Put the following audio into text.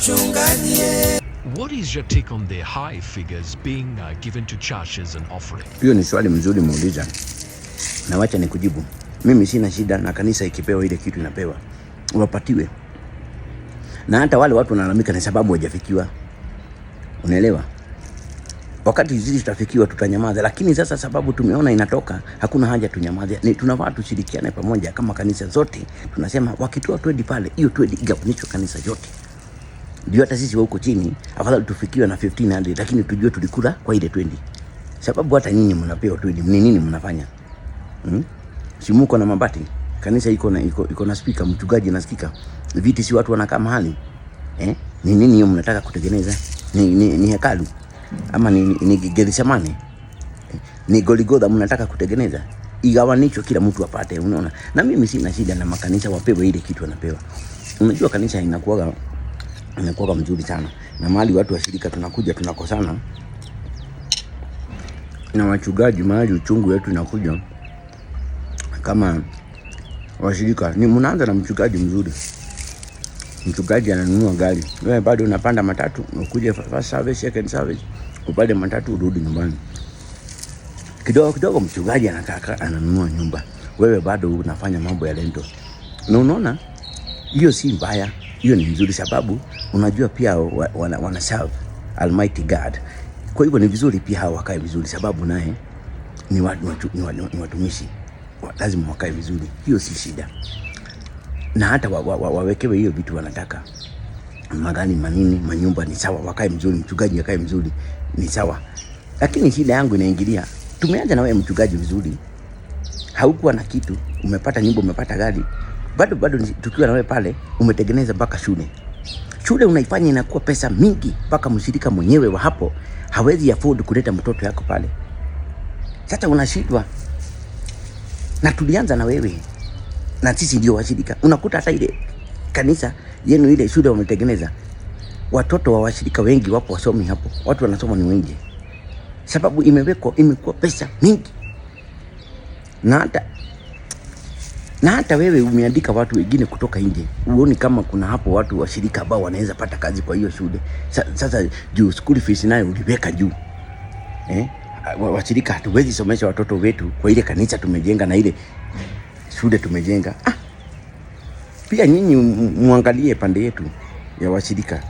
mchungaji. What is your take on the high figures being given to churches and offering? Hiyo ni swali mzuri muuliza. Na wacha nikujibu. Mimi sina shida na kanisa ikipewa ile kitu inapewa. Wapatiwe. Na hata wale watu wanalalamika ni sababu hawajafikiwa. Unaelewa? Wakati hizi tutafikiwa tutanyamaza, lakini sasa sababu tumeona inatoka, hakuna haja tunyamaze. Ni tunafaa tushirikiane pamoja kama kanisa zote. Tunasema wakitoa 20 pale, hiyo 20 igawanyishwe kanisa yote. Ndio hata sisi wa huko chini afadhali tufikiwe na 1500, lakini tujue tulikula kwa ile 20. Sababu hata nyinyi mnapewa 20, ni nini mnafanya? Simuko na mabati. Kanisa iko na speaker, mchungaji anasikika. Viti si watu wanakaa mahali. Ni nini hiyo mnataka kutengeneza? Ni hekalu ama ni Gethsemane? Ni Golgotha mnataka kutengeneza? Igawanicho kila mtu apate, unaona? Na mimi sina shida na makanisa wapewe ile kitu wanapewa. Unajua kanisa inakuwa mzuri sana. Na mahali watu washirika tunakuja tunakosana na wachungaji, mahali uchungu wetu inakuja kama washirika. Ni mnaanza na mchungaji mzuri. Mchungaji ananunua gari. Wewe bado unapanda matatu, ukuje first service, second service, upande matatu urudi nyumbani. Kidogo mchungaji anataka ananunua nyumba. Wewe bado unafanya mambo ya lento. Na unaona hiyo si mbaya, hiyo ni nzuri sababu unajua pia wana serve Almighty God. Kwa hivyo ni vizuri pia hao wakae vizuri sababu naye ni watumishi. Lazima wakae vizuri. Hiyo si shida. Na hata wawekewe hiyo vitu wanataka. Magari manini, manyumba ni sawa, wakae mzuri, mchungaji akae mzuri ni sawa. Lakini shida yangu inaingilia. Tumeanza na wewe mchungaji vizuri. Haukuwa na kitu, umepata nyumba, umepata gari. Bado tukiwa na wewe pale, umetengeneza mpaka shule. Shule unaifanya inakuwa pesa mingi mpaka mshirika mwenyewe wa hapo hawezi afford kuleta mtoto yako pale. Sasa unashindwa. Na tulianza na wewe. Na sisi ndio washirika. Unakuta hata ile kanisa yenu ile shule wametengeneza, watoto wa washirika wengi wapo wasomi hapo. Watu wanasoma ni wengi. Sababu imekuwa pesa mingi. Na hata wewe umeandika watu wengine kutoka nje. Uone kama kuna hapo watu washirika ambao wanaweza pata kazi kwa hiyo shule. Sasa juu school fees nayo uliweka juu. Washirika hatuwezi somesha watoto wetu kwa ile kanisa tumejenga na ile shule tumejenga. Pia nyinyi muangalie pande yetu ya washirika.